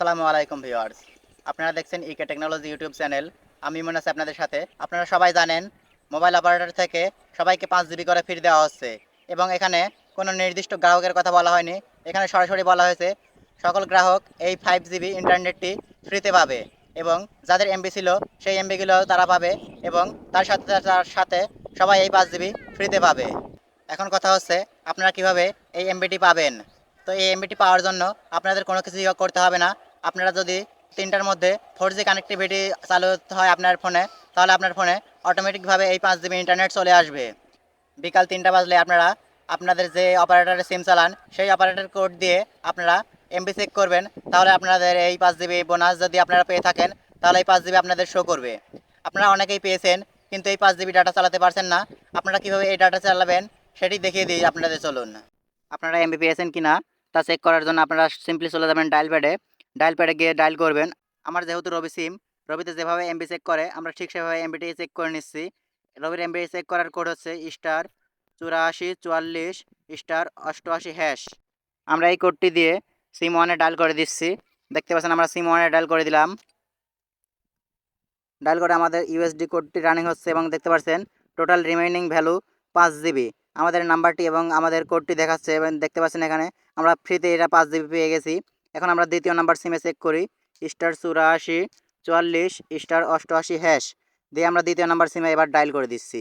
আসসালামু আলাইকুম ভিউয়ার্স। আপনারা দেখছেন ইকে টেকনোলজি ইউটিউব চ্যানেল। আমি ইমন আছি আপনাদের সাথে। আপনারা সবাই জানেন মোবাইল অপারেটর থেকে সবাইকে 5 জিবি করে ফ্রি দেওয়া হচ্ছে এবং এখানে কোনো নির্দিষ্ট গ্রাহকের কথা বলা হয়নি। এখানে সরাসরি বলা হয়েছে সকল গ্রাহক এই 5 জিবি ইন্টারনেটটি ফ্রিতে পাবে এবং যাদের এমবি ছিল সেই এমবিগুলো তারা পাবে এবং তার সাথে সবাই এই 5 জিবি ফ্রিতে পাবে। এখন কথা হচ্ছে আপনারা কিভাবে এই এমবিটি পাবেন। তো এই এমবিটি পাওয়ার জন্য আপনাদের কোনো কিছুই করতে হবে না। আপনারা যদি 3টার মধ্যে 4G কানেক্টিভিটি চালু হয় আপনার ফোনে, তাহলে আপনার ফোনে অটোমেটিকভাবে এই 5 জিবি ইন্টারনেট চলে আসবে। বিকাল 3টা বাজলে আপনারা আপনাদের যে অপারেটরের সিম চালান সেই অপারেটর কোড দিয়ে আপনারা এমবি চেক করবেন, তাহলে আপনাদের এই 5 জিবি বোনাস যদি আপনারা পেয়ে থাকেন তাহলে এই 5 জিবি আপনাদের শো করবে। আপনারা অনেকেই পেয়েছেন কিন্তু এই 5 জিবি ডাটা চালাতে পারছেন না। আপনারা কীভাবে এই ডাটা চালাবেন সেটি দেখিয়ে দিই আপনাদের, চলুন। আপনারা এমবি পেয়েছেন কিনা তা চেক করার জন্য আপনারা সিম্পলি চলে যাবেন ডায়াল প্যাডে গিয়ে ডায়াল করবেন। আমার যেহেতু রবি সিম, রবিতে যেভাবে এমবি চেক করে আমরা ঠিক সেভাবে এমবিটি চেক করে নিচ্ছি। রবির এমবি চেক করার কোড হচ্ছে *8444*88#। আমরা এই কোডটি দিয়ে সিম ওয়ানে ডায়াল করে দিচ্ছি। দেখতে পাচ্ছেন আমরা সিম ওয়ানে ডায়াল করে দিলাম। ডায়াল করে আমাদের ইউএসডি কোডটি রানিং হচ্ছে এবং দেখতে পাচ্ছেন টোটাল রিমেইনিং ভ্যালু 5 জিবি। আমাদের নাম্বারটি এবং আমাদের কোডটি দেখাচ্ছে এবং দেখতে পাচ্ছেন এখানে আমরা ফ্রিতে এটা 5 জিবি পেয়ে গেছি। এখন আমরা দ্বিতীয় নাম্বার সিমে চেক করি *8444*88# দিয়ে আমরা দ্বিতীয় নাম্বার সিমে এবার ডায়াল করে দিচ্ছি।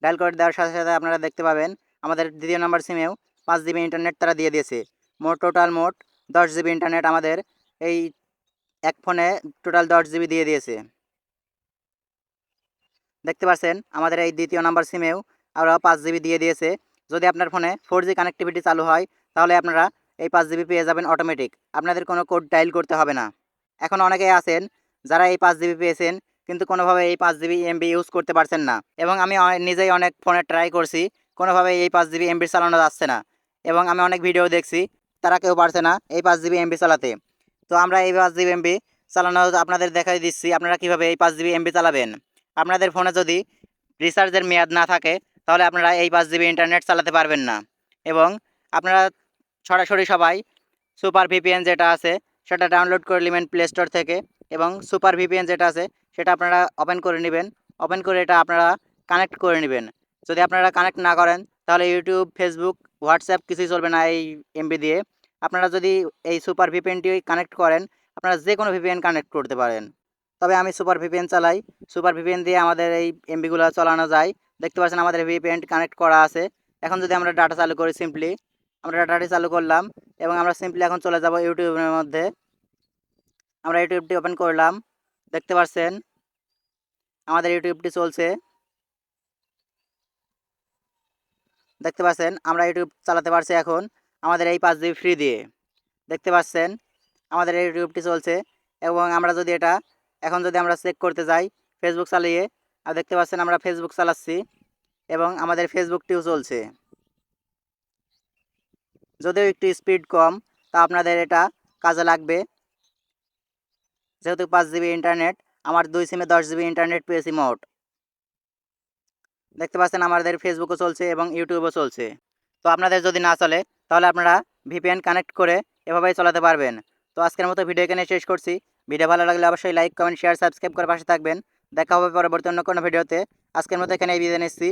ডায়াল করে দেওয়ার সাথে সাথে আপনারা দেখতে পাবেন আমাদের দ্বিতীয় নাম্বার সিমেও 5 জিবি ইন্টারনেট তারা দিয়ে দিয়েছে। মোট 10 জিবি ইন্টারনেট আমাদের এই এক ফোনে টোটাল 10 জিবি দিয়ে দিয়েছে। দেখতে পাচ্ছেন আমাদের এই দ্বিতীয় নাম্বার সিমেও আরও 5 জিবি দিয়ে দিয়েছে। যদি আপনার ফোনে 4G কানেক্টিভিটি চালু হয় তাহলে আপনারা এই 5 জিবি পেয়ে যাবেন অটোমেটিক, আপনাদের কোনো কোড ডায়াল করতে হবে না। এখন অনেকেই আছেন যারা এই 5 জিবি পেয়েছেন কিন্তু কোনোভাবে এই 5 জিবি এমবি ইউজ করতে পারছেন না এবং আমি নিজেই অনেক ফোনে ট্রাই করছি, কোনোভাবে এই 5 জিবি এমবি চালানো যাচ্ছে না এবং আমি অনেক ভিডিও দেখছি তারা কেউ পারছে না এই 5 জিবি এমবি চালাতে। তো আমরা এই 5 জিবি এমবি চালানো আপনাদের দেখাই দিচ্ছি আপনারা কীভাবে এই 5 জিবি এমবি চালাবেন। আপনাদের ফোনে যদি রিচার্জের মেয়াদ না থাকে তাহলে আপনারা এই 5 জিবি ইন্টারনেট চালাতে পারবেন না এবং আপনারা সরাসরি সবাই সুপার ভিপিএন যেটা আছে সেটা ডাউনলোড করে নেবেন প্লে স্টোর থেকে এবং সুপার ভিপিএন যেটা আছে সেটা আপনারা ওপেন করে নেবেন। ওপেন করে এটা আপনারা কানেক্ট করে নেবেন। যদি আপনারা কানেক্ট না করেন তাহলে ইউটিউব, ফেসবুক, হোয়াটসঅ্যাপ কিছুই চলবে না এই এমবি দিয়ে। আপনারা যদি এই সুপার ভিপিএনটি কানেক্ট করেন আপনারা যে কোনো ভিপিএন কানেক্ট করতে পারেন। তবে আমি সুপার ভিপিএন চালাই। সুপার ভিপিএন দিয়ে আমাদের এই এমবিগুলো চালানো যায়। দেখতে পাচ্ছেন আমাদের ভিপিএন কানেক্ট করা আছে। এখন যদি আমরা ডাটা চালু করি সিম্পলি, আমরা ডাটাটি চালু করলাম এবং আমরা সিম্পলি এখন চলে যাব ইউটিউবের মধ্যে। আমরা ইউটিউবটি ওপেন করলাম। দেখতে পাচ্ছেন আমাদের ইউটিউবটি চলছে। দেখতে পাচ্ছেন আমরা ইউটিউব চালাতে পারছি এখন আমাদের এই 5 জিবি ফ্রি দিয়ে। দেখতে পাচ্ছেন আমাদের এই ইউটিউবটি চলছে এবং আমরা যদি এটা এখন যদি আমরা চেক করতে যাই ফেসবুক চালিয়ে, আর দেখতে পাচ্ছেন আমরা ফেসবুক চালাচ্ছি এবং আমাদের ফেসবুকটিও চলছে। যদিও একটু স্পিড কম তা আপনাদের এটা কাজে লাগবে। যেহেতু 5 জিবি ইন্টারনেট, আমার 2 সিমে 10 জিবি ইন্টারনেট পেয়েছি মোট। দেখতে পাচ্ছেন আমাদের ফেসবুকও চলছে এবং ইউটিউবও চলছে। তো আপনাদের যদি না চলে তাহলে আপনারা ভিপিএন কানেক্ট করে এভাবেই চালাতে পারবেন। তো আজকের মতো ভিডিও এখানে শেষ করছি। ভিডিও ভালো লাগলে অবশ্যই লাইক, কমেন্ট, শেয়ার, সাবস্ক্রাইব করে পাশে থাকবেন। দেখা হবে পরবর্তী অন্য কোনো ভিডিওতে। আজকের মতো এখানে বিদায় নিচ্ছি।